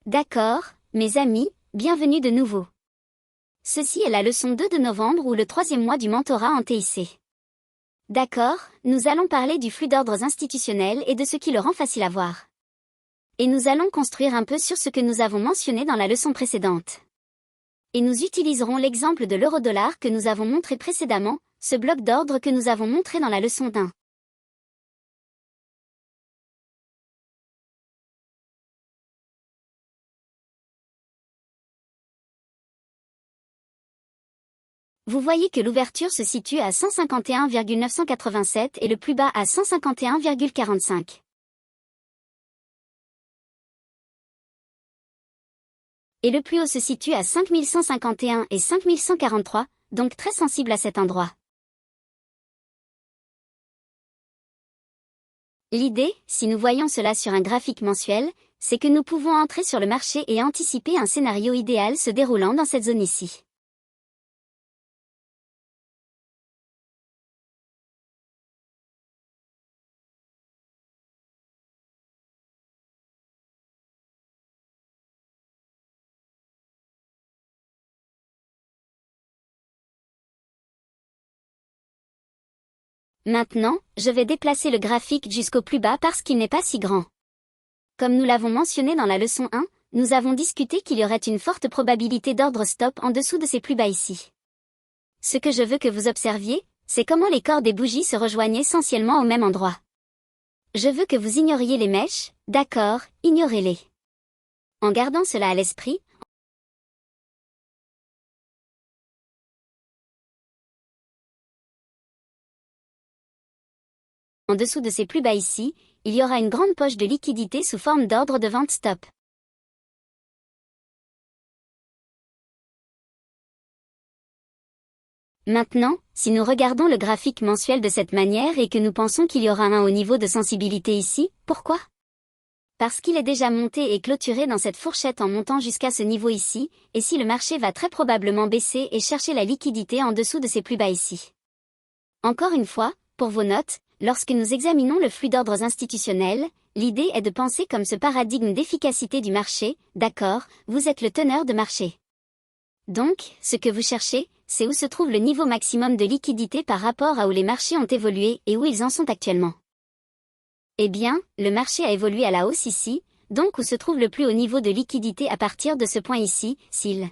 D'accord, mes amis, bienvenue de nouveau. Ceci est la leçon 2 de novembre ou le troisième mois du mentorat en TIC. D'accord, nous allons parler du flux d'ordres institutionnels et de ce qui le rend facile à voir. Et nous allons construire un peu sur ce que nous avons mentionné dans la leçon précédente. Et nous utiliserons l'exemple de l'euro-dollar que nous avons montré précédemment, ce bloc d'ordre que nous avons montré dans la leçon 1. Vous voyez que l'ouverture se situe à 151,987 et le plus bas à 151,45. Et le plus haut se situe à 5151 et 5143, donc très sensible à cet endroit. L'idée, si nous voyons cela sur un graphique mensuel, c'est que nous pouvons entrer sur le marché et anticiper un scénario idéal se déroulant dans cette zone ici. Maintenant, je vais déplacer le graphique jusqu'au plus bas parce qu'il n'est pas si grand. Comme nous l'avons mentionné dans la leçon 1, nous avons discuté qu'il y aurait une forte probabilité d'ordre stop en dessous de ces plus bas ici. Ce que je veux que vous observiez, c'est comment les corps des bougies se rejoignent essentiellement au même endroit. Je veux que vous ignoriez les mèches, d'accord, ignorez-les. En gardant cela à l'esprit, en dessous de ces plus bas ici, il y aura une grande poche de liquidité sous forme d'ordre de vente stop. Maintenant, si nous regardons le graphique mensuel de cette manière et que nous pensons qu'il y aura un haut niveau de sensibilité ici, pourquoi? Parce qu'il est déjà monté et clôturé dans cette fourchette en montant jusqu'à ce niveau ici, et si le marché va très probablement baisser et chercher la liquidité en dessous de ces plus bas ici. Encore une fois, pour vos notes, lorsque nous examinons le flux d'ordres institutionnels, l'idée est de penser comme ce paradigme d'efficacité du marché, d'accord, vous êtes le teneur de marché. Donc, ce que vous cherchez, c'est où se trouve le niveau maximum de liquidité par rapport à où les marchés ont évolué et où ils en sont actuellement. Eh bien, le marché a évolué à la hausse ici, donc où se trouve le plus haut niveau de liquidité à partir de ce point ici, s'il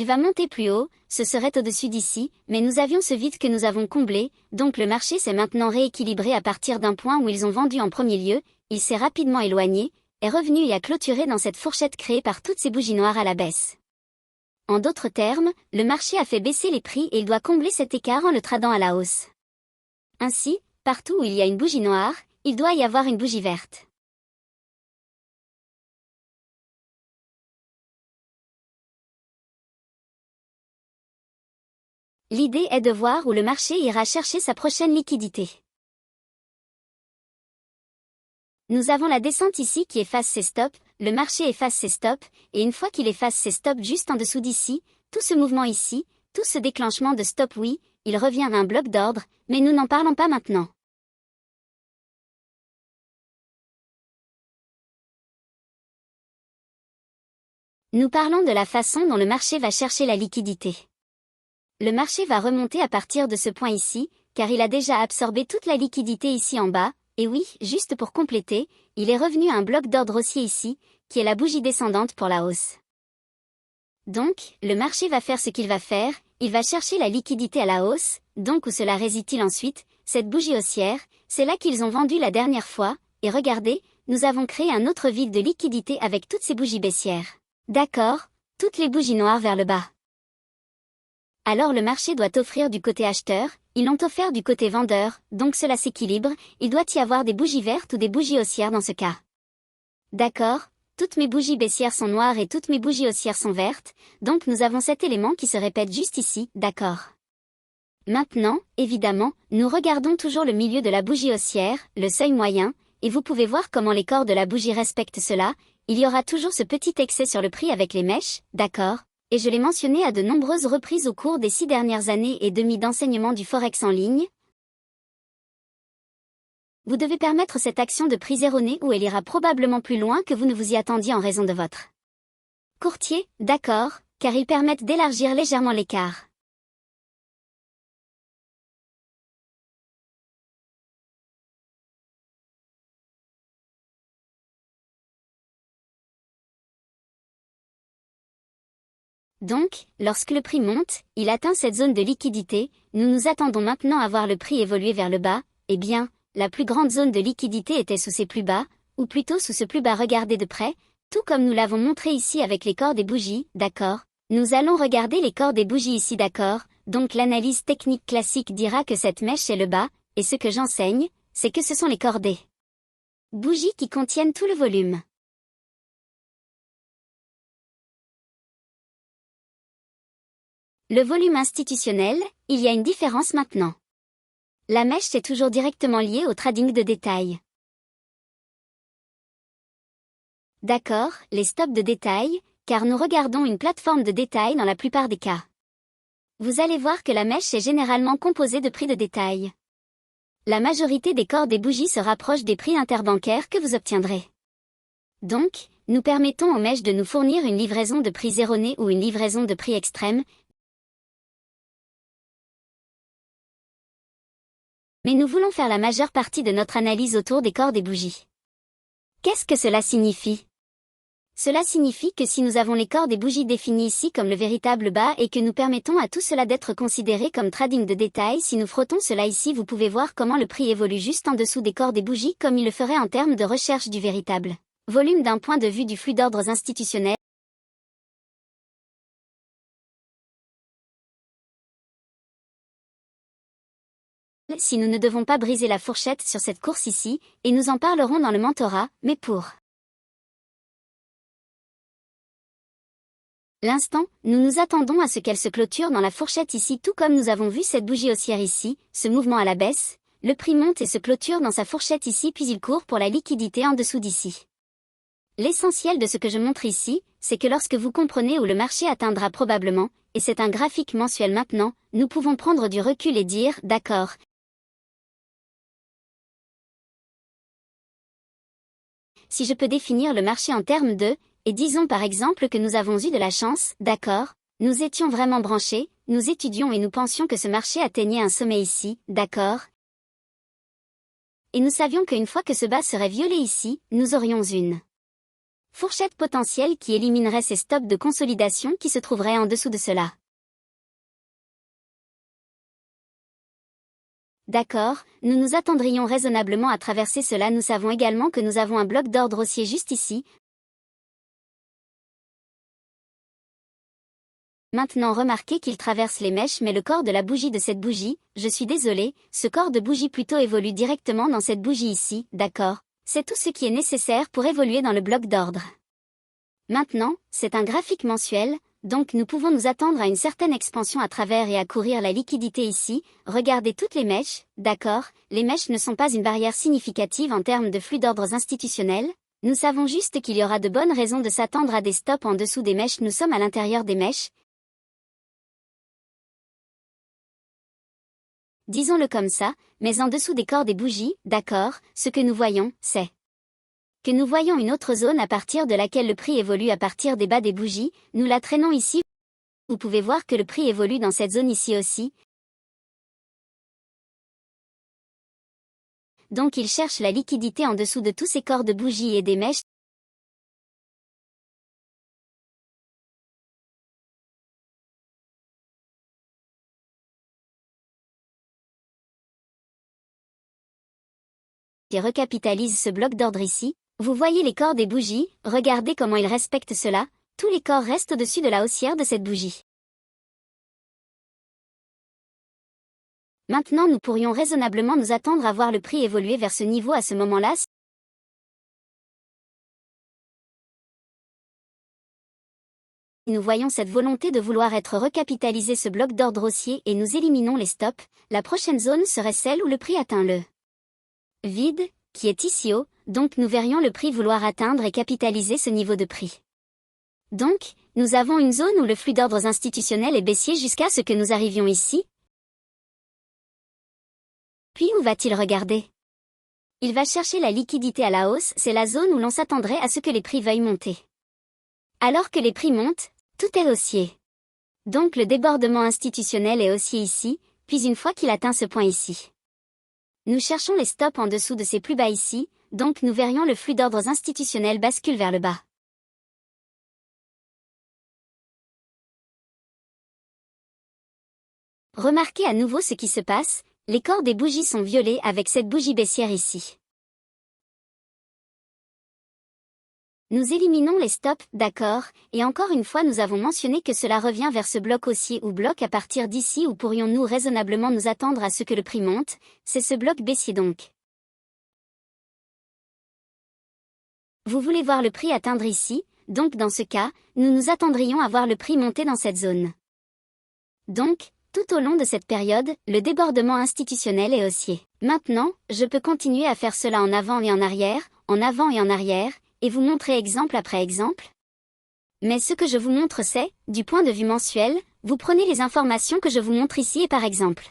va monter plus haut, ce serait au-dessus d'ici, mais nous avions ce vide que nous avons comblé, donc le marché s'est maintenant rééquilibré à partir d'un point où ils ont vendu en premier lieu, il s'est rapidement éloigné, est revenu et a clôturé dans cette fourchette créée par toutes ces bougies noires à la baisse. En d'autres termes, le marché a fait baisser les prix et il doit combler cet écart en le tradant à la hausse. Ainsi, partout où il y a une bougie noire, il doit y avoir une bougie verte. L'idée est de voir où le marché ira chercher sa prochaine liquidité. Nous avons la descente ici qui efface ses stops, le marché efface ses stops, et une fois qu'il efface ses stops juste en dessous d'ici, tout ce mouvement ici, tout ce déclenchement de stop oui, il revient à un bloc d'ordre, mais nous n'en parlons pas maintenant. Nous parlons de la façon dont le marché va chercher la liquidité. Le marché va remonter à partir de ce point ici, car il a déjà absorbé toute la liquidité ici en bas, et oui, juste pour compléter, il est revenu à un bloc d'ordre haussier ici, qui est la bougie descendante pour la hausse. Donc, le marché va faire ce qu'il va faire, il va chercher la liquidité à la hausse, donc où cela réside-t-il ensuite, cette bougie haussière, c'est là qu'ils ont vendu la dernière fois, et regardez, nous avons créé un autre vide de liquidité avec toutes ces bougies baissières. D'accord, toutes les bougies noires vers le bas. Alors le marché doit offrir du côté acheteur, ils l'ont offert du côté vendeur, donc cela s'équilibre, il doit y avoir des bougies vertes ou des bougies haussières dans ce cas. D'accord, toutes mes bougies baissières sont noires et toutes mes bougies haussières sont vertes, donc nous avons cet élément qui se répète juste ici, d'accord. Maintenant, évidemment, nous regardons toujours le milieu de la bougie haussière, le seuil moyen, et vous pouvez voir comment les corps de la bougie respectent cela, il y aura toujours ce petit excès sur le prix avec les mèches, d'accord, et je l'ai mentionné à de nombreuses reprises au cours des 6 dernières années et demie d'enseignement du Forex en ligne, Vous devez permettre cette action de prise erronée où elle ira probablement plus loin que vous ne vous y attendiez en raison de votre courtier, d'accord, car ils permettent d'élargir légèrement l'écart. Donc, lorsque le prix monte, il atteint cette zone de liquidité, nous nous attendons maintenant à voir le prix évoluer vers le bas, eh bien, la plus grande zone de liquidité était sous ces plus bas, ou plutôt sous ce plus bas regardez de près, tout comme nous l'avons montré ici avec les corps des bougies, d'accord. Nous allons regarder les corps des bougies ici d'accord, donc l'analyse technique classique dira que cette mèche est le bas, et ce que j'enseigne, c'est que ce sont les corps des bougies qui contiennent tout le volume. Le volume institutionnel, il y a une différence maintenant. La mèche est toujours directement liée au trading de détail. D'accord, les stops de détail, car nous regardons une plateforme de détail dans la plupart des cas. Vous allez voir que la mèche est généralement composée de prix de détail. La majorité des corps des bougies se rapprochent des prix interbancaires que vous obtiendrez. Donc, nous permettons aux mèches de nous fournir une livraison de prix erroné ou une livraison de prix extrême, mais nous voulons faire la majeure partie de notre analyse autour des corps des bougies. Qu'est-ce que cela signifie? Cela signifie que si nous avons les corps des bougies définis ici comme le véritable bas et que nous permettons à tout cela d'être considéré comme trading de détail, si nous frottons cela ici vous pouvez voir comment le prix évolue juste en dessous des corps des bougies comme il le ferait en termes de recherche du véritable volume d'un point de vue du flux d'ordres institutionnels. Si nous ne devons pas briser la fourchette sur cette course ici, et nous en parlerons dans le mentorat, mais pour l'instant, nous nous attendons à ce qu'elle se clôture dans la fourchette ici tout comme nous avons vu cette bougie haussière ici, ce mouvement à la baisse, le prix monte et se clôture dans sa fourchette ici puis il court pour la liquidité en dessous d'ici. L'essentiel de ce que je montre ici, c'est que lorsque vous comprenez où le marché atteindra probablement, et c'est un graphique mensuel maintenant, nous pouvons prendre du recul et dire, d'accord, si je peux définir le marché en termes de, et disons par exemple que nous avons eu de la chance, d'accord, nous étions vraiment branchés, nous étudions et nous pensions que ce marché atteignait un sommet ici, d'accord. Et nous savions qu'une fois que ce bas serait violé ici, nous aurions une fourchette potentielle qui éliminerait ces stops de consolidation qui se trouveraient en dessous de cela. D'accord, nous nous attendrions raisonnablement à traverser cela. Nous savons également que nous avons un bloc d'ordre haussier juste ici. Maintenant remarquez qu'il traverse les mèches mais le corps de la bougie de cette bougie, je suis désolé, ce corps de bougie plutôt évolue directement dans cette bougie ici, d'accord. C'est tout ce qui est nécessaire pour évoluer dans le bloc d'ordre. Maintenant, c'est un graphique mensuel, donc nous pouvons nous attendre à une certaine expansion à travers et à courir la liquidité ici. Regardez toutes les mèches, d'accord, les mèches ne sont pas une barrière significative en termes de flux d'ordres institutionnels. Nous savons juste qu'il y aura de bonnes raisons de s'attendre à des stops en dessous des mèches. Nous sommes à l'intérieur des mèches. Disons-le comme ça, mais en dessous des corps des bougies, d'accord, ce que nous voyons, c'est que nous voyons une autre zone à partir de laquelle le prix évolue à partir des bas des bougies, nous la traînons ici. Vous pouvez voir que le prix évolue dans cette zone ici aussi. Donc il cherche la liquidité en dessous de tous ces corps de bougies et des mèches. Et recapitalise ce bloc d'ordre ici. Vous voyez les corps des bougies, regardez comment ils respectent cela, tous les corps restent au-dessus de la haussière de cette bougie. Maintenant nous pourrions raisonnablement nous attendre à voir le prix évoluer vers ce niveau à ce moment-là. Nous voyons cette volonté de vouloir être recapitalisé ce bloc d'ordre haussier et nous éliminons les stops, la prochaine zone serait celle où le prix atteint le vide, qui est ici haut, donc nous verrions le prix vouloir atteindre et capitaliser ce niveau de prix. Donc, nous avons une zone où le flux d'ordres institutionnels est baissier jusqu'à ce que nous arrivions ici. Puis où va-t-il regarder? Il va chercher la liquidité à la hausse, c'est la zone où l'on s'attendrait à ce que les prix veuillent monter. Alors que les prix montent, tout est haussier. Donc le débordement institutionnel est haussier ici, puis une fois qu'il atteint ce point ici. Nous cherchons les stops en dessous de ces plus bas ici, donc nous verrions le flux d'ordres institutionnels bascule vers le bas. Remarquez à nouveau ce qui se passe, les corps des bougies sont violets avec cette bougie baissière ici. Nous éliminons les stops, d'accord, et encore une fois nous avons mentionné que cela revient vers ce bloc haussier ou bloc à partir d'ici où pourrions-nous raisonnablement nous attendre à ce que le prix monte, c'est ce bloc baissier donc. Vous voulez voir le prix atteindre ici, donc dans ce cas, nous nous attendrions à voir le prix monter dans cette zone. Donc, tout au long de cette période, le débordement institutionnel est haussier. Maintenant, je peux continuer à faire cela en avant et en arrière, et vous montrer exemple après exemple. Mais ce que je vous montre c'est, du point de vue mensuel, vous prenez les informations que je vous montre ici et par exemple.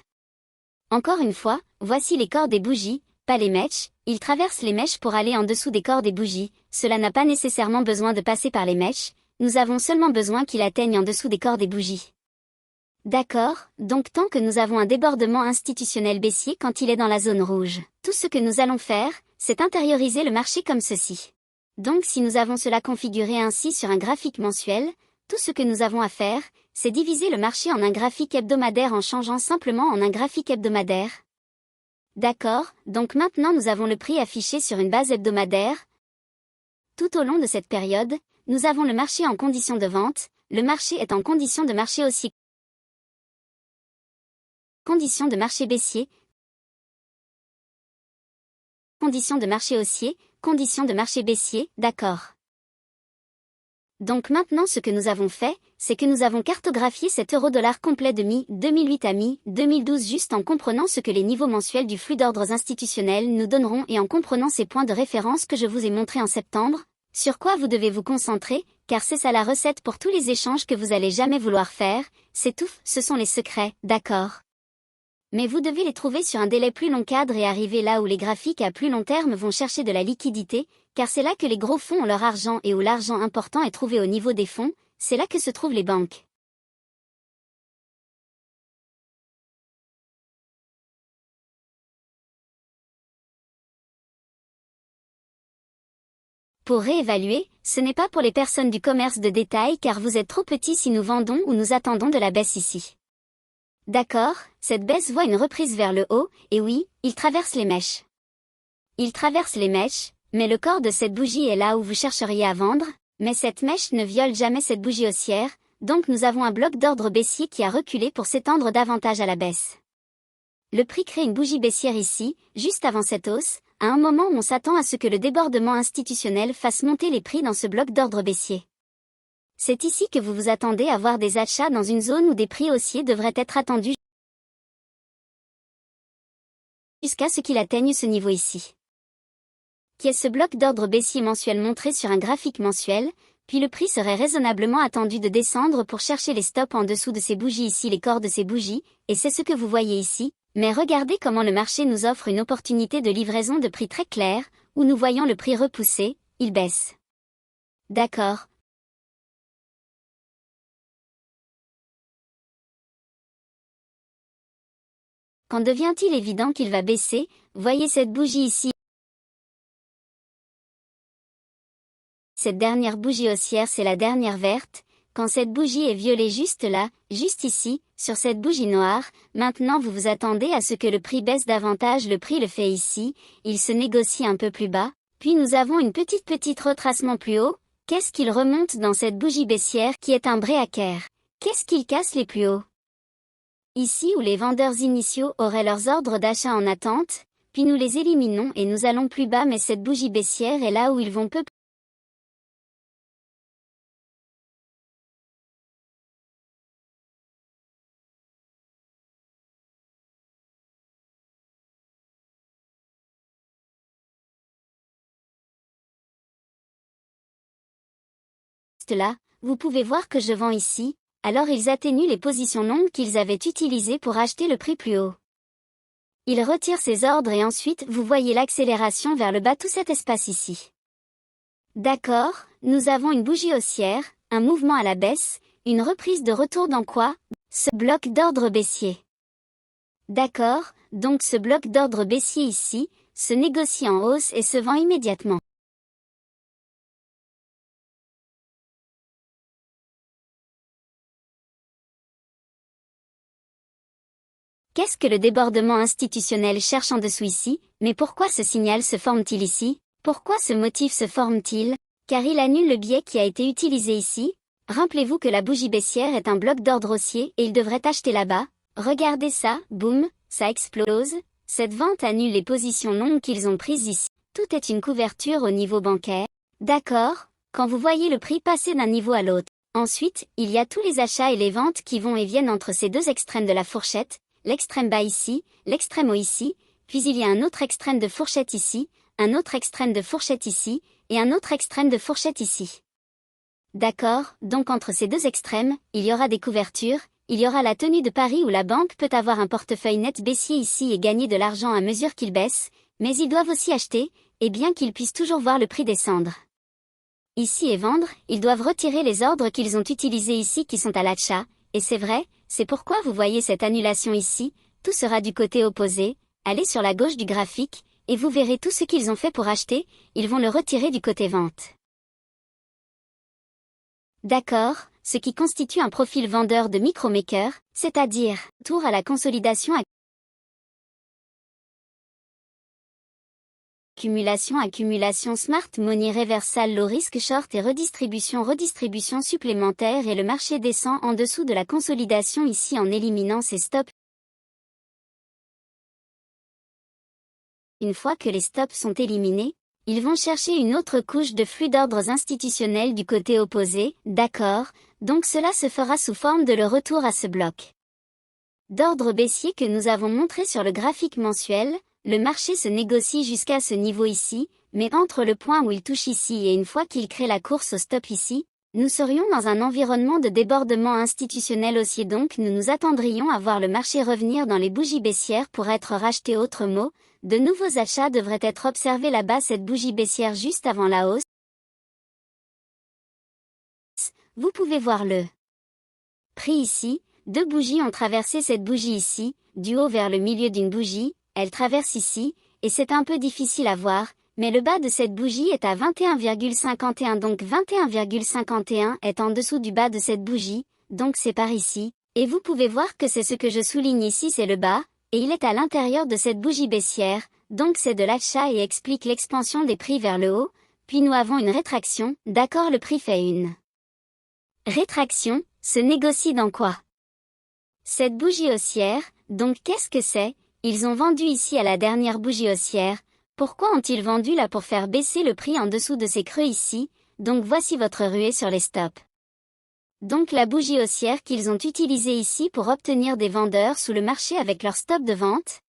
Encore une fois, voici les corps des bougies, pas les mèches, ils traversent les mèches pour aller en dessous des corps des bougies, cela n'a pas nécessairement besoin de passer par les mèches, nous avons seulement besoin qu'il atteigne en dessous des corps des bougies. D'accord, donc tant que nous avons un débordement institutionnel baissier quand il est dans la zone rouge, tout ce que nous allons faire, c'est intérioriser le marché comme ceci. Donc si nous avons cela configuré ainsi sur un graphique mensuel, tout ce que nous avons à faire, c'est diviser le marché en un graphique hebdomadaire en changeant simplement en un graphique hebdomadaire. D'accord, donc maintenant nous avons le prix affiché sur une base hebdomadaire. Tout au long de cette période, nous avons le marché en condition de vente, le marché est en condition de marché haussier. Conditions de marché baissier. Conditions de marché haussier, conditions de marché baissier, d'accord. Donc maintenant ce que nous avons fait, c'est que nous avons cartographié cet euro-dollar complet de mi-2008 à mi-2012 juste en comprenant ce que les niveaux mensuels du flux d'ordres institutionnels nous donneront et en comprenant ces points de référence que je vous ai montrés en septembre, sur quoi vous devez vous concentrer, car c'est ça la recette pour tous les échanges que vous allez jamais vouloir faire, c'est tout, ce sont les secrets, d'accord. Mais vous devez les trouver sur un délai plus long cadre et arriver là où les graphiques à plus long terme vont chercher de la liquidité, car c'est là que les gros fonds ont leur argent et où l'argent important est trouvé au niveau des fonds, c'est là que se trouvent les banques. Pour réévaluer, ce n'est pas pour les personnes du commerce de détail car vous êtes trop petits si nous vendons ou nous attendons de la baisse ici. D'accord, cette baisse voit une reprise vers le haut, et oui, il traverse les mèches. Il traverse les mèches, mais le corps de cette bougie est là où vous chercheriez à vendre, mais cette mèche ne viole jamais cette bougie haussière, donc nous avons un bloc d'ordre baissier qui a reculé pour s'étendre davantage à la baisse. Le prix crée une bougie baissière ici, juste avant cette hausse, à un moment où on s'attend à ce que le débordement institutionnel fasse monter les prix dans ce bloc d'ordre baissier. C'est ici que vous vous attendez à voir des achats dans une zone où des prix haussiers devraient être attendus jusqu'à ce qu'il atteigne ce niveau ici. Qui est ce bloc d'ordre baissier mensuel montré sur un graphique mensuel, puis le prix serait raisonnablement attendu de descendre pour chercher les stops en dessous de ces bougies ici les corps de ces bougies, et c'est ce que vous voyez ici, mais regardez comment le marché nous offre une opportunité de livraison de prix très claire, où nous voyons le prix repousser, il baisse. D'accord. Quand devient-il évident qu'il va baisser, voyez cette bougie ici. Cette dernière bougie haussière c'est la dernière verte, quand cette bougie est violet juste là, juste ici, sur cette bougie noire, maintenant vous vous attendez à ce que le prix baisse davantage, le prix le fait ici, il se négocie un peu plus bas, puis nous avons une petite retracement plus haut, qu'est-ce qu'il remonte dans cette bougie baissière qui est un préacaire? Qu'est-ce qu'il casse les plus hauts? Ici où les vendeurs initiaux auraient leurs ordres d'achat en attente, puis nous les éliminons et nous allons plus bas mais cette bougie baissière est là où ils vont peu là, vous pouvez voir que je vends ici, alors ils atténuent les positions longues qu'ils avaient utilisées pour acheter le prix plus haut. Il retire ses ordres et ensuite vous voyez l'accélération vers le bas tout cet espace ici. D'accord, nous avons une bougie haussière, un mouvement à la baisse, une reprise de retour dans quoi? Ce bloc d'ordre baissier. D'accord, donc ce bloc d'ordre baissier ici, se négocie en hausse et se vend immédiatement. Qu'est-ce que le débordement institutionnel cherche en dessous ici? Mais pourquoi ce signal se forme-t-il ici? Pourquoi ce motif se forme-t-il? Car il annule le biais qui a été utilisé ici. Rappelez-vous que la bougie baissière est un bloc d'ordre haussier et il devrait acheter là-bas. Regardez ça, boum, ça explose. Cette vente annule les positions longues qu'ils ont prises ici. Tout est une couverture au niveau bancaire. D'accord, quand vous voyez le prix passer d'un niveau à l'autre. Ensuite, il y a tous les achats et les ventes qui vont et viennent entre ces deux extrêmes de la fourchette. L'extrême bas ici, l'extrême haut ici, puis il y a un autre extrême de fourchette ici, un autre extrême de fourchette ici, et un autre extrême de fourchette ici. D'accord, donc entre ces deux extrêmes, il y aura des couvertures, il y aura la tenue de pari où la banque peut avoir un portefeuille net baissier ici et gagner de l'argent à mesure qu'il baisse, mais ils doivent aussi acheter, et bien qu'ils puissent toujours voir le prix descendre. Ici et vendre, ils doivent retirer les ordres qu'ils ont utilisés ici qui sont à l'achat, et c'est vrai, c'est pourquoi vous voyez cette annulation ici, tout sera du côté opposé, allez sur la gauche du graphique, et vous verrez tout ce qu'ils ont fait pour acheter, ils vont le retirer du côté vente. D'accord, ce qui constitue un profil vendeur de micromaker, c'est-à-dire, tour à la consolidation accumulation smart money reversal low risk short et redistribution supplémentaire et le marché descend en dessous de la consolidation ici en éliminant ses stops. Une fois que les stops sont éliminés, ils vont chercher une autre couche de flux d'ordres institutionnels du côté opposé, d'accord, donc cela se fera sous forme de le retour à ce bloc d'ordre baissier que nous avons montré sur le graphique mensuel. Le marché se négocie jusqu'à ce niveau ici, mais entre le point où il touche ici et une fois qu'il crée la course au stop ici, nous serions dans un environnement de débordement institutionnel haussier donc nous nous attendrions à voir le marché revenir dans les bougies baissières pour être racheté. Autre mot, de nouveaux achats devraient être observés là-bas cette bougie baissière juste avant la hausse. Vous pouvez voir le prix ici, deux bougies ont traversé cette bougie ici, du haut vers le milieu d'une bougie. Elle traverse ici, et c'est un peu difficile à voir, mais le bas de cette bougie est à 21,51 donc 21,51 est en dessous du bas de cette bougie, donc c'est par ici, et vous pouvez voir que c'est ce que je souligne ici c'est le bas, et il est à l'intérieur de cette bougie baissière, donc c'est de l'achat et explique l'expansion des prix vers le haut, puis nous avons une rétraction, d'accord le prix fait une rétraction, se négocie dans quoi? Cette bougie haussière, donc qu'est-ce que c'est? Ils ont vendu ici à la dernière bougie haussière. Pourquoi ont-ils vendu là pour faire baisser le prix en dessous de ces creux ici? Donc voici votre ruée sur les stops. Donc la bougie haussière qu'ils ont utilisée ici pour obtenir des vendeurs sous le marché avec leur stop de vente.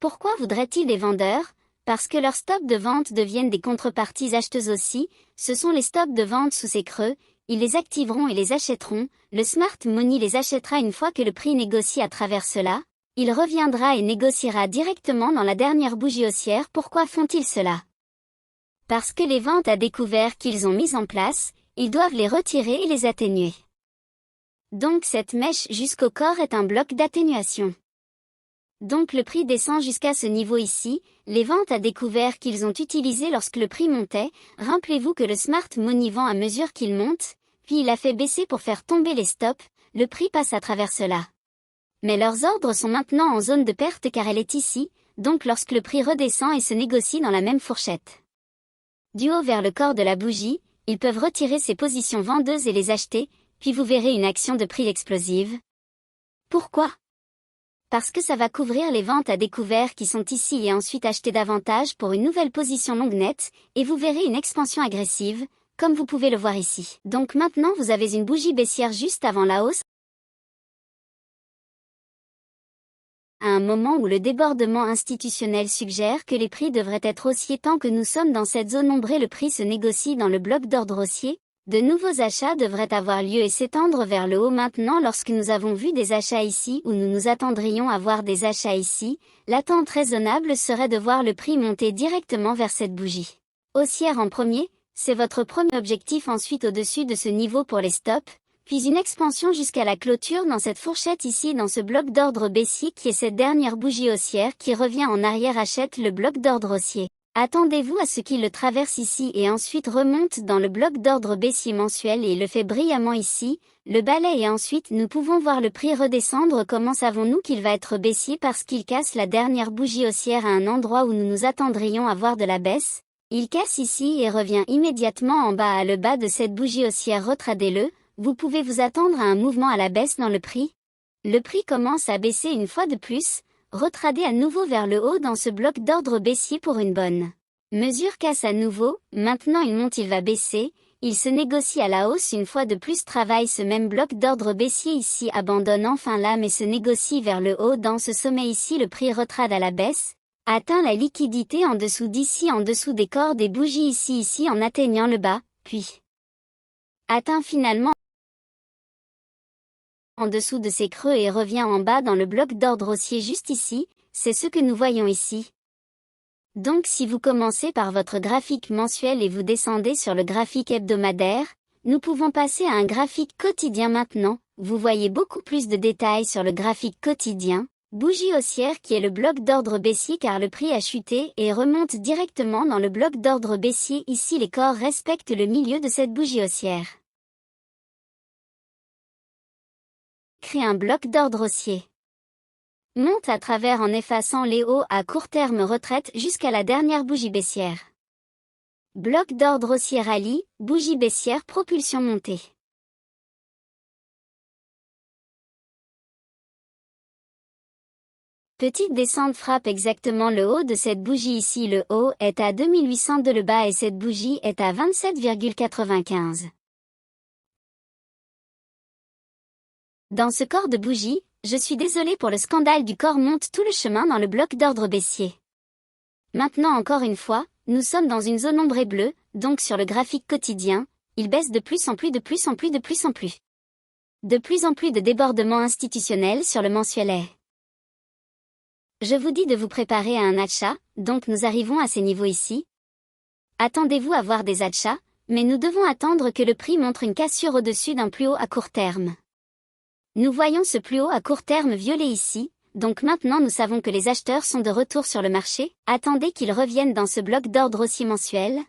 Pourquoi voudraient-ils des vendeurs? Parce que leurs stops de vente deviennent des contreparties acheteuses aussi, ce sont les stops de vente sous ces creux, ils les activeront et les achèteront, le smart money les achètera une fois que le prix négocie à travers cela. Il reviendra et négociera directement dans la dernière bougie haussière. Pourquoi font-ils cela? Parce que les ventes à découvert qu'ils ont mises en place, ils doivent les retirer et les atténuer. Donc cette mèche jusqu'au corps est un bloc d'atténuation. Donc le prix descend jusqu'à ce niveau ici, les ventes à découvert qu'ils ont utilisées lorsque le prix montait, rappelez-vous que le smart money vend à mesure qu'il monte, puis il a fait baisser pour faire tomber les stops, le prix passe à travers cela. Mais leurs ordres sont maintenant en zone de perte car elle est ici, donc lorsque le prix redescend et se négocie dans la même fourchette. Du haut vers le corps de la bougie, ils peuvent retirer ces positions vendeuses et les acheter, puis vous verrez une action de prix explosive. Pourquoi? Parce que ça va couvrir les ventes à découvert qui sont ici et ensuite acheter davantage pour une nouvelle position longue nette, et vous verrez une expansion agressive, comme vous pouvez le voir ici. Donc maintenant vous avez une bougie baissière juste avant la hausse. À un moment où le débordement institutionnel suggère que les prix devraient être haussiers tant que nous sommes dans cette zone ombrée le prix se négocie dans le bloc d'ordre haussier, De nouveaux achats devraient avoir lieu et s'étendre vers le haut maintenant lorsque nous avons vu des achats ici ou nous nous attendrions à voir des achats ici, l'attente raisonnable serait de voir le prix monter directement vers cette bougie haussière en premier, c'est votre premier objectif ensuite au-dessus de ce niveau pour les stops, puis une expansion jusqu'à la clôture dans cette fourchette ici dans ce bloc d'ordre baissier qui est cette dernière bougie haussière qui revient en arrière achète le bloc d'ordre haussier. Attendez-vous à ce qu'il le traverse ici et ensuite remonte dans le bloc d'ordre baissier mensuel et le fait brillamment ici, le balaye et ensuite nous pouvons voir le prix redescendre. Comment savons-nous qu'il va être baissier? Parce qu'il casse la dernière bougie haussière à un endroit où nous nous attendrions à voir de la baisse. Il casse ici et revient immédiatement en bas à le bas de cette bougie haussière. Retradez-le, vous pouvez vous attendre à un mouvement à la baisse dans le prix. Le prix commence à baisser une fois de plus. Retradez à nouveau vers le haut dans ce bloc d'ordre baissier pour une bonne mesure. Casse à nouveau, maintenant il monte, il va baisser, il se négocie à la hausse une fois de plus. Travaille ce même bloc d'ordre baissier ici, abandonne enfin là mais se négocie vers le haut dans ce sommet ici. Le prix retrade à la baisse, atteint la liquidité en dessous d'ici, en dessous des corps des bougies ici en atteignant le bas, puis atteint finalement en dessous de ces creux et revient en bas dans le bloc d'ordre haussier juste ici, c'est ce que nous voyons ici. Donc si vous commencez par votre graphique mensuel et vous descendez sur le graphique hebdomadaire, nous pouvons passer à un graphique quotidien maintenant. Vous voyez beaucoup plus de détails sur le graphique quotidien, bougie haussière qui est le bloc d'ordre baissier car le prix a chuté et remonte directement dans le bloc d'ordre baissier ici. Les corps respectent le milieu de cette bougie haussière. Crée un bloc d'ordre haussier. Monte à travers en effaçant les hauts à court terme, retraite jusqu'à la dernière bougie baissière. Bloc d'ordre haussier rallye, bougie baissière, propulsion montée. Petite descente frappe exactement le haut de cette bougie ici. Le haut est à 2802, le bas et cette bougie est à 27,95. Dans ce corps de bougie, je suis désolé pour le scandale du corps, monte tout le chemin dans le bloc d'ordre baissier. Maintenant encore une fois, nous sommes dans une zone ombrée bleue, donc sur le graphique quotidien, il baisse de plus en plus. De plus en plus de débordements institutionnels sur le mensuel. Je vous dis de vous préparer à un achat, donc nous arrivons à ces niveaux ici. Attendez-vous à voir des achats, mais nous devons attendre que le prix montre une cassure au-dessus d'un plus haut à court terme. Nous voyons ce plus haut à court terme violet ici, donc maintenant nous savons que les acheteurs sont de retour sur le marché. Attendez qu'ils reviennent dans ce bloc d'ordre aussi mensuel.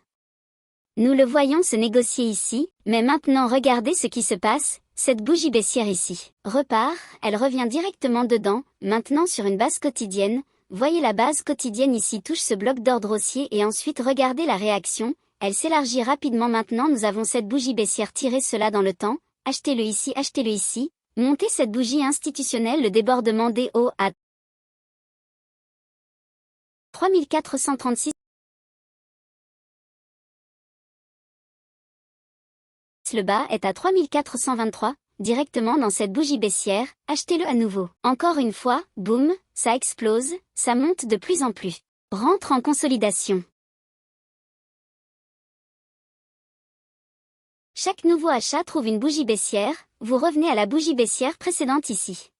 Nous le voyons se négocier ici, mais maintenant regardez ce qui se passe, cette bougie baissière ici repart, elle revient directement dedans, maintenant sur une base quotidienne. Voyez la base quotidienne ici touche ce bloc d'ordre haussier et ensuite regardez la réaction, elle s'élargit rapidement. Maintenant nous avons cette bougie baissière tirer cela dans le temps, achetez-le ici. Montez cette bougie institutionnelle, le débordement des hauts à 3436. Le bas est à 3423, directement dans cette bougie baissière, achetez-le à nouveau. Encore une fois, boum, ça explose, ça monte de plus en plus. Rentre en consolidation. Chaque nouveau achat trouve une bougie baissière, vous revenez à la bougie baissière précédente ici.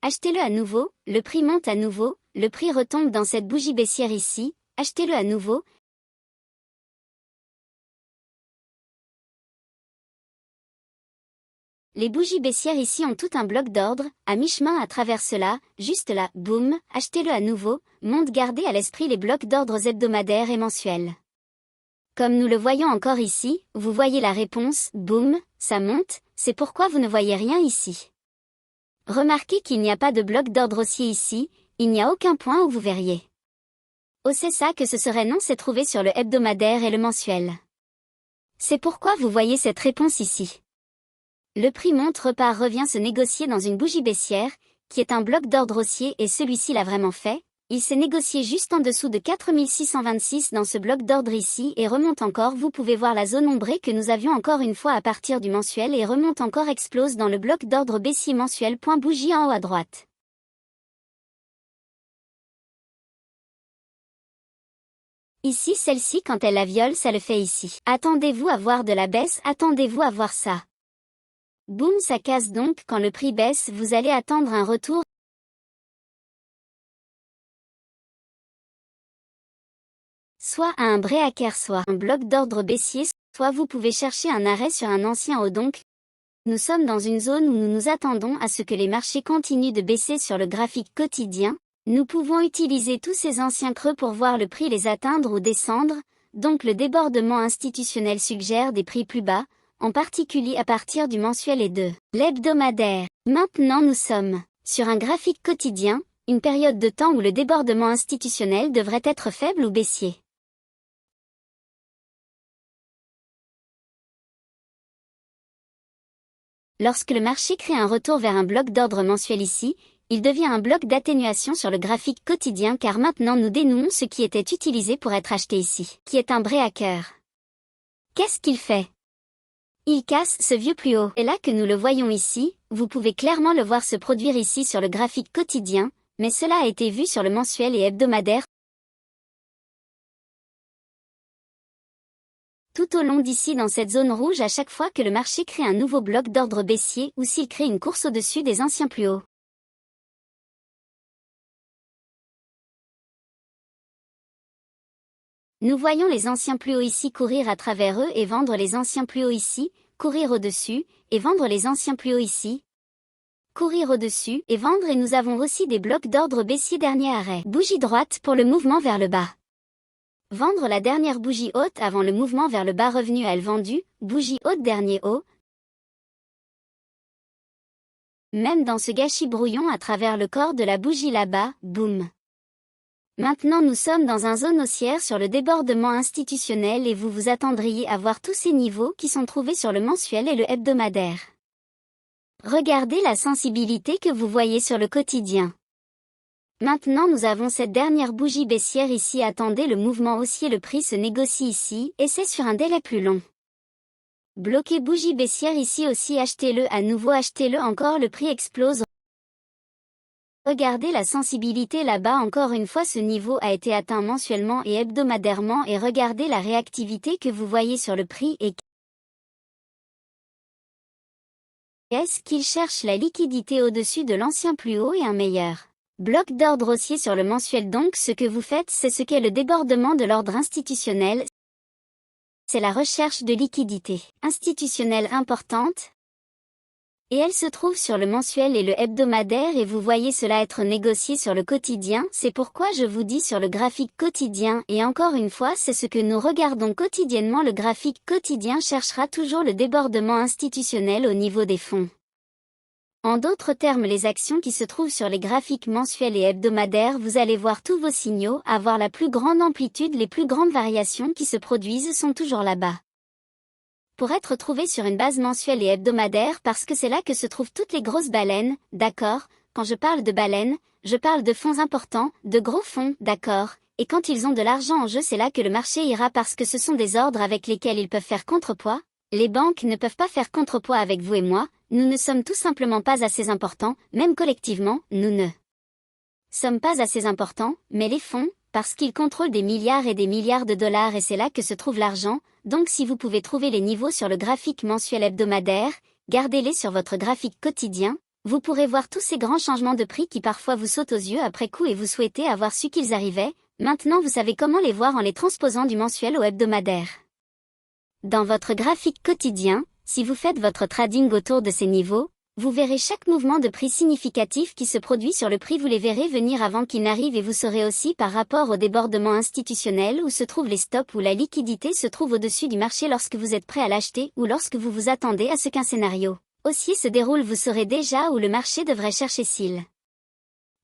Achetez-le à nouveau, le prix monte à nouveau, le prix retombe dans cette bougie baissière ici, achetez-le à nouveau. Les bougies baissières ici ont tout un bloc d'ordre, à mi-chemin à travers cela, juste là, boum, achetez-le à nouveau, monte. Gardez à l'esprit les blocs d'ordre hebdomadaires et mensuels. Comme nous le voyons encore ici, vous voyez la réponse, boum, ça monte, c'est pourquoi vous ne voyez rien ici. Remarquez qu'il n'y a pas de bloc d'ordre haussier ici, il n'y a aucun point où vous verriez. Oh, c'est ça que ce serait, non, c'est trouvé sur le hebdomadaire et le mensuel. C'est pourquoi vous voyez cette réponse ici. Le prix monte, repart, revient se négocier dans une bougie baissière, qui est un bloc d'ordre haussier et celui-ci l'a vraiment fait. Il s'est négocié juste en dessous de 4626 dans ce bloc d'ordre ici et remonte encore. Vous pouvez voir la zone ombrée que nous avions encore une fois à partir du mensuel et remonte encore, explose dans le bloc d'ordre baissier mensuel. Point bougie en haut à droite. Ici celle-ci quand elle la viole ça le fait ici. Attendez-vous à voir de la baisse, attendez-vous à voir ça. Boum, ça casse donc, quand le prix baisse vous allez attendre un retour. Soit à un breaker soit un bloc d'ordre baissier, soit vous pouvez chercher un arrêt sur un ancien haut donc. Nous sommes dans une zone où nous nous attendons à ce que les marchés continuent de baisser sur le graphique quotidien. Nous pouvons utiliser tous ces anciens creux pour voir le prix les atteindre ou descendre, donc le débordement institutionnel suggère des prix plus bas, en particulier à partir du mensuel et de l'hebdomadaire. Maintenant nous sommes sur un graphique quotidien, une période de temps où le débordement institutionnel devrait être faible ou baissier. Lorsque le marché crée un retour vers un bloc d'ordre mensuel ici, il devient un bloc d'atténuation sur le graphique quotidien car maintenant nous dénouons ce qui était utilisé pour être acheté ici, qui est un breaker. Qu'est-ce qu'il fait? Il casse ce vieux plus haut. Et là que nous le voyons ici, vous pouvez clairement le voir se produire ici sur le graphique quotidien, mais cela a été vu sur le mensuel et hebdomadaire. Tout au long d'ici dans cette zone rouge à chaque fois que le marché crée un nouveau bloc d'ordre baissier ou s'il crée une course au-dessus des anciens plus hauts. Nous voyons les anciens plus hauts ici courir à travers eux et vendre les anciens plus hauts ici, courir au-dessus, et vendre les anciens plus hauts ici. Courir au-dessus et vendre et nous avons aussi des blocs d'ordre baissier dernier arrêt. Bougie droite pour le mouvement vers le bas. Vendre la dernière bougie haute avant le mouvement vers le bas revenu à elle vendue, bougie haute dernier haut. Même dans ce gâchis brouillon à travers le corps de la bougie là-bas, boum. Maintenant nous sommes dans un zone haussière sur le débordement institutionnel et vous vous attendriez à voir tous ces niveaux qui sont trouvés sur le mensuel et le hebdomadaire. Regardez la sensibilité que vous voyez sur le quotidien. Maintenant nous avons cette dernière bougie baissière ici, attendez le mouvement haussier, le prix se négocie ici, et c'est sur un délai plus long. Bloquez bougie baissière ici aussi, achetez-le à nouveau, achetez-le encore, le prix explose. Regardez la sensibilité là-bas, encore une fois ce niveau a été atteint mensuellement et hebdomadairement et regardez la réactivité que vous voyez sur le prix et est-ce qu'il cherche la liquidité au-dessus de l'ancien plus haut et un meilleur bloc d'ordre haussier sur le mensuel. Donc ce que vous faites c'est ce qu'est le débordement de l'ordre institutionnel. C'est la recherche de liquidité institutionnelle importante. Et elle se trouve sur le mensuel et le hebdomadaire et vous voyez cela être négocié sur le quotidien. C'est pourquoi je vous dis sur le graphique quotidien et encore une fois c'est ce que nous regardons quotidiennement. Le graphique quotidien cherchera toujours le débordement institutionnel au niveau des fonds. En d'autres termes, les actions qui se trouvent sur les graphiques mensuels et hebdomadaires, vous allez voir tous vos signaux, avoir la plus grande amplitude, les plus grandes variations qui se produisent sont toujours là-bas. Pour être trouvés sur une base mensuelle et hebdomadaire parce que c'est là que se trouvent toutes les grosses baleines, d'accord, quand je parle de baleines, je parle de fonds importants, de gros fonds, d'accord, et quand ils ont de l'argent en jeu c'est là que le marché ira parce que ce sont des ordres avec lesquels ils peuvent faire contrepoids. Les banques ne peuvent pas faire contrepoids avec vous et moi, nous ne sommes tout simplement pas assez importants, même collectivement, nous ne sommes pas assez importants, mais les fonds, parce qu'ils contrôlent des milliards et des milliards de dollars et c'est là que se trouve l'argent, donc si vous pouvez trouver les niveaux sur le graphique mensuel hebdomadaire, gardez-les sur votre graphique quotidien, vous pourrez voir tous ces grands changements de prix qui parfois vous sautent aux yeux après coup et vous souhaitez avoir su qu'ils arrivaient, maintenant vous savez comment les voir en les transposant du mensuel au hebdomadaire. Dans votre graphique quotidien, si vous faites votre trading autour de ces niveaux, vous verrez chaque mouvement de prix significatif qui se produit sur le prix, vous les verrez venir avant qu'il n'arrive et vous saurez aussi par rapport au débordement institutionnel où se trouvent les stops, où la liquidité se trouve au-dessus du marché lorsque vous êtes prêt à l'acheter ou lorsque vous vous attendez à ce qu'un scénario haussier se déroule, vous saurez déjà où le marché devrait chercher s'il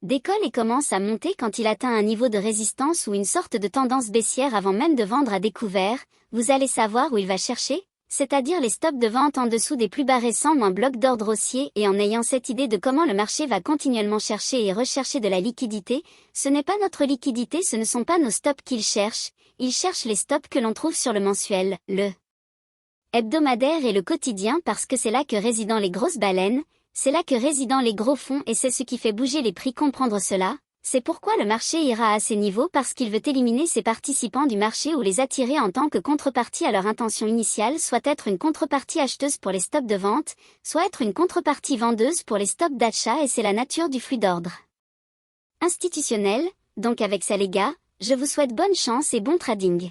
décolle et commence à monter quand il atteint un niveau de résistance ou une sorte de tendance baissière avant même de vendre à découvert, vous allez savoir où il va chercher, c'est-à-dire les stops de vente en dessous des plus bas récents ou un bloc d'ordre haussier et en ayant cette idée de comment le marché va continuellement chercher et rechercher de la liquidité, ce n'est pas notre liquidité, ce ne sont pas nos stops qu'il cherche, il cherche les stops que l'on trouve sur le mensuel, le hebdomadaire et le quotidien parce que c'est là que résident les grosses baleines, c'est là que résident les gros fonds et c'est ce qui fait bouger les prix. Comprendre cela, C'est pourquoi le marché ira à ces niveaux parce qu'il veut éliminer ces participants du marché ou les attirer en tant que contrepartie à leur intention initiale, soit être une contrepartie acheteuse pour les stops de vente, soit être une contrepartie vendeuse pour les stops d'achat, et c'est la nature du flux d'ordre institutionnel. Donc avec ça les gars, je vous souhaite bonne chance et bon trading.